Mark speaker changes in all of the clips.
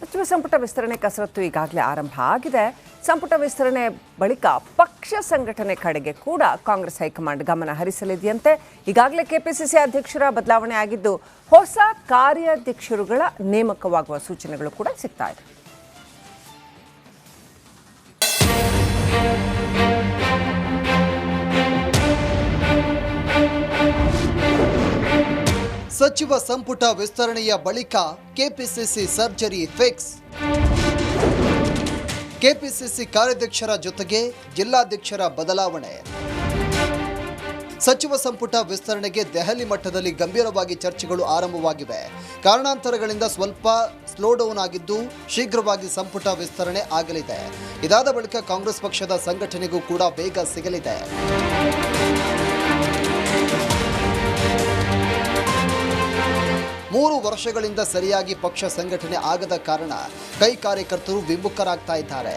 Speaker 1: ಸಚಿವ ಸಂಪುಟ ವಿಸ್ತರಣೆ ಕಸರತ್ತು ಈಗಾಗಲೇ ಆರಂಭ ಆಗಿದೆ. ಸಂಪುಟ ವಿಸ್ತರಣೆ ಬಳಿಕ ಪಕ್ಷ ಸಂಘಟನೆ ಕಡೆಗೆ ಕೂಡ ಕಾಂಗ್ರೆಸ್ ಹೈಕಮಾಂಡ್ ಗಮನ ಹರಿಸಲಿದೆಯಂತೆ. ಈಗಾಗಲೇ ಕೆಪಿಸಿಸಿ ಅಧ್ಯಕ್ಷರ ಬದಲಾವಣೆ ಆಗಿದ್ದು ಹೊಸ ಕಾರ್ಯಾಧ್ಯಕ್ಷರುಗಳ ನೇಮಕವಾಗುವ ಸೂಚನೆಗಳು ಕೂಡ ಸಿಗ್ತಾ ಇದೆ.
Speaker 2: ಸಚಿವ ಸಂಪುಟ ವಿಸ್ತರಣೆಯ ಬಳಿಕ ಕೆಪಿಸಿಸಿ ಸರ್ಜರಿ ಫಿಕ್ಸ್. ಕೆಪಿಸಿಸಿ ಕಾರ್ಯಾಧ್ಯಕ್ಷರ ಜೊತೆಗೆ ಜಿಲ್ಲಾಧ್ಯಕ್ಷರ ಬದಲಾವಣೆ. ಸಚಿವ ಸಂಪುಟ ವಿಸ್ತರಣೆಗೆ ದೆಹಲಿ ಮಟ್ಟದಲ್ಲಿ ಗಂಭೀರವಾಗಿ ಚರ್ಚೆಗಳು ಆರಂಭವಾಗಿವೆ. ಕಾರಣಾಂತರಗಳಿಂದ ಸ್ವಲ್ಪ ಸ್ಲೋ ಡೌನ್ ಆಗಿದ್ದು ಶೀಘ್ರವಾಗಿ ಸಂಪುಟ ವಿಸ್ತರಣೆ ಆಗಲಿದೆ. ಇದಾದ ಬಳಿಕ ಕಾಂಗ್ರೆಸ್ ಪಕ್ಷದ ಸಂಘಟನೆಗೂ ಕೂಡ ವೇಗ ಸಿಗಲಿದೆ. 3 ವರ್ಷಗಳಿಂದ ಸರಿಯಾಗಿ ಪಕ್ಷ ಸಂಘಟನೆ ಆಗದ ಕಾರಣ ಕೈ ಕಾರ್ಯಕರ್ತರು ವಿಮುಖರಾಗ್ತಾ ಇದ್ದಾರೆ.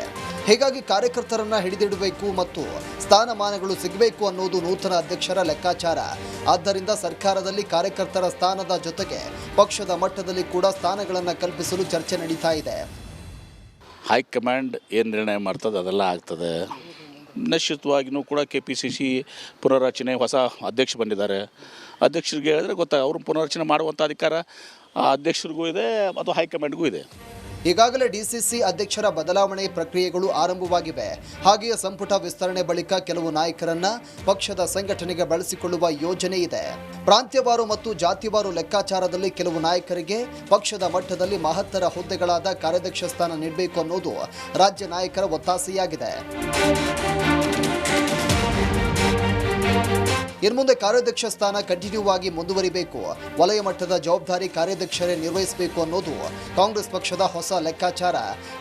Speaker 2: ಹೀಗಾಗಿ ಕಾರ್ಯಕರ್ತರನ್ನ ಹಿಡಿದಿಡಬೇಕು ಮತ್ತು ಸ್ಥಾನಮಾನಗಳು ಸಿಗಬೇಕು ಅನ್ನೋದು ನೂತನ ಅಧ್ಯಕ್ಷರ ಲೆಕ್ಕಾಚಾರ. ಆದ್ದರಿಂದ ಸರ್ಕಾರದಲ್ಲಿ ಕಾರ್ಯಕರ್ತರ ಸ್ಥಾನದ ಜೊತೆಗೆ ಪಕ್ಷದ ಮಟ್ಟದಲ್ಲಿ ಕೂಡ ಸ್ಥಾನಗಳನ್ನು ಕಲ್ಪಿಸಲು ಚರ್ಚೆ ನಡೀತಾ ಇದೆ.
Speaker 3: ಹೈಕಮಾಂಡ್ ಏನು ನಿರ್ಣಯ ಮಾಡ್ತದೆ ಅದೆಲ್ಲ ಆಗ್ತದೆ. ನಿಶ್ಚಿತವಾಗಿಯೂ ಕೂಡ ಕೆಪಿಸಿಸಿ ಪುನರ್ರಚನೆ ಹೊಸ ಅಧ್ಯಕ್ಷ ಬಂದಿದ್ದಾರೆ. ಅಧ್ಯಕ್ಷರಿಗೆ ಹೇಳಿದ್ರೆ ಅವರು ಪುನರ್ರಚನೆ ಮಾಡುವಂಥ ಅಧಿಕಾರ ಅಧ್ಯಕ್ಷರಿಗೂ ಇದೆ ಮತ್ತು ಹೈಕಮಾಂಡ್ಗೂ ಇದೆ.
Speaker 2: ಈಗಾಗಲೇ ಡಿಸಿಸಿ ಅಧ್ಯಕ್ಷರ ಬದಲಾವಣೆ ಪ್ರಕ್ರಿಯೆಗಳು ಆರಂಭವಾಗಿವೆ. ಹಾಗೆಯೇ ಸಂಪುಟ ವಿಸ್ತರಣೆ ಬಳಿಕ ಕೆಲವು ನಾಯಕರನ್ನ ಪಕ್ಷದ ಸಂಘಟನೆಗೆ ಬಳಸಿಕೊಳ್ಳುವ ಯೋಜನೆ ಇದೆ. ಪ್ರಾಂತ್ಯವಾರು ಮತ್ತು ಜಾತಿವಾರು ಲೆಕ್ಕಾಚಾರದಲ್ಲಿ ಕೆಲವು ನಾಯಕರಿಗೆ ಪಕ್ಷದ ಮಟ್ಟದಲ್ಲಿ ಮಹತ್ತರ ಹುದ್ದೆಗಳಾದ ಕಾರ್ಯಾಧ್ಯಕ್ಷ ಸ್ಥಾನ ನೀಡಬೇಕು ಅನ್ನೋದು ರಾಜ್ಯ ನಾಯಕರ ಒತ್ತಾಸೆಯಾಗಿದೆ. ಇನ್ನು ಮುಂದೆ ಕಾರ್ಯಾಧ್ಯಕ್ಷ ಸ್ಥಾನ ಕಂಟಿನ್ಯೂ ಆಗಿ ಮುಂದುವರಿಬೇಕು. ವಲಯ ಮಟ್ಟದ ಜವಾಬ್ದಾರಿ ಕಾರ್ಯಾಧ್ಯಕ್ಷರೇ ನಿರ್ವಹಿಸಬೇಕು ಅನ್ನೋದು ಕಾಂಗ್ರೆಸ್ ಪಕ್ಷದ ಹೊಸ ಲೆಕ್ಕಾಚಾರ.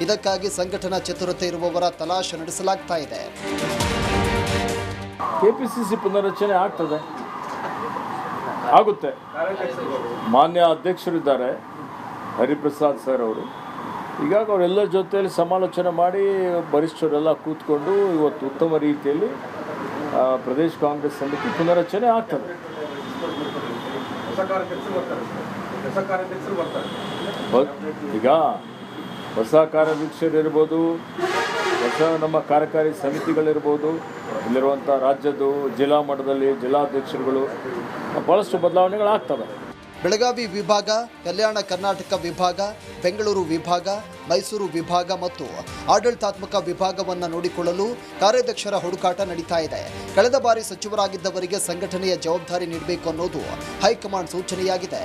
Speaker 2: ಇದಕ್ಕಾಗಿ ಸಂಘಟನಾ ಚತುರತೆ ಇರುವವರ ತಲಾಶೆ ನಡೆಸಲಾಗ್ತಾ ಇದೆ.
Speaker 4: ಕೆಪಿಸಿಸಿ ಪುನರ್ರಚನೆ ಆಗುತ್ತೆ. ಮಾನ್ಯ ಅಧ್ಯಕ್ಷರಿದ್ದಾರೆ ಹರಿಪ್ರಸಾದ್ ಸರ್ ಅವರು. ಹೀಗಾಗಿ ಅವರೆಲ್ಲರ ಜೊತೆಯಲ್ಲಿ ಸಮಾಲೋಚನೆ ಮಾಡಿ ವರಿಷ್ಠರೆಲ್ಲ ಕೂತ್ಕೊಂಡು ಇವತ್ತು ಉತ್ತಮ ರೀತಿಯಲ್ಲಿ ಪ್ರದೇಶ ಕಾಂಗ್ರೆಸ್ ಸಮಿತಿ ಪುನರಚನೆ ಆಗ್ತದೆ. ಈಗ ಹೊಸ ಕಾರ್ಯಾಧ್ಯಕ್ಷರಿರ್ಬೋದು, ಹೊಸ ನಮ್ಮ ಕಾರ್ಯಕಾರಿ ಸಮಿತಿಗಳಿರ್ಬೋದು, ಇಲ್ಲಿರುವಂಥ ರಾಜ್ಯದ್ದು ಜಿಲ್ಲಾ ಮಟ್ಟದಲ್ಲಿ ಜಿಲ್ಲಾಧ್ಯಕ್ಷರುಗಳು ಭಾಳಷ್ಟು ಬದಲಾವಣೆಗಳಾಗ್ತವೆ.
Speaker 2: ಬೆಳಗಾವಿ ವಿಭಾಗ, ಕಲ್ಯಾಣ ಕರ್ನಾಟಕ ವಿಭಾಗ, ಬೆಂಗಳೂರು ವಿಭಾಗ, ಮೈಸೂರು ವಿಭಾಗ ಮತ್ತು ಆಡಳಿತಾತ್ಮಕ ವಿಭಾಗವನ್ನು ನೋಡಿಕೊಳ್ಳಲು ಕಾರ್ಯಾಧ್ಯಕ್ಷರ ಹುಡುಕಾಟ ನಡೀತಾ ಇದೆ. ಕಳೆದ ಬಾರಿ ಸಚಿವರಾಗಿದ್ದವರಿಗೆ ಸಂಘಟನೆಯ ಜವಾಬ್ದಾರಿ ನೀಡಬೇಕು ಅನ್ನೋದು ಹೈಕಮಾಂಡ್ ಸೂಚನೆಯಾಗಿದೆ.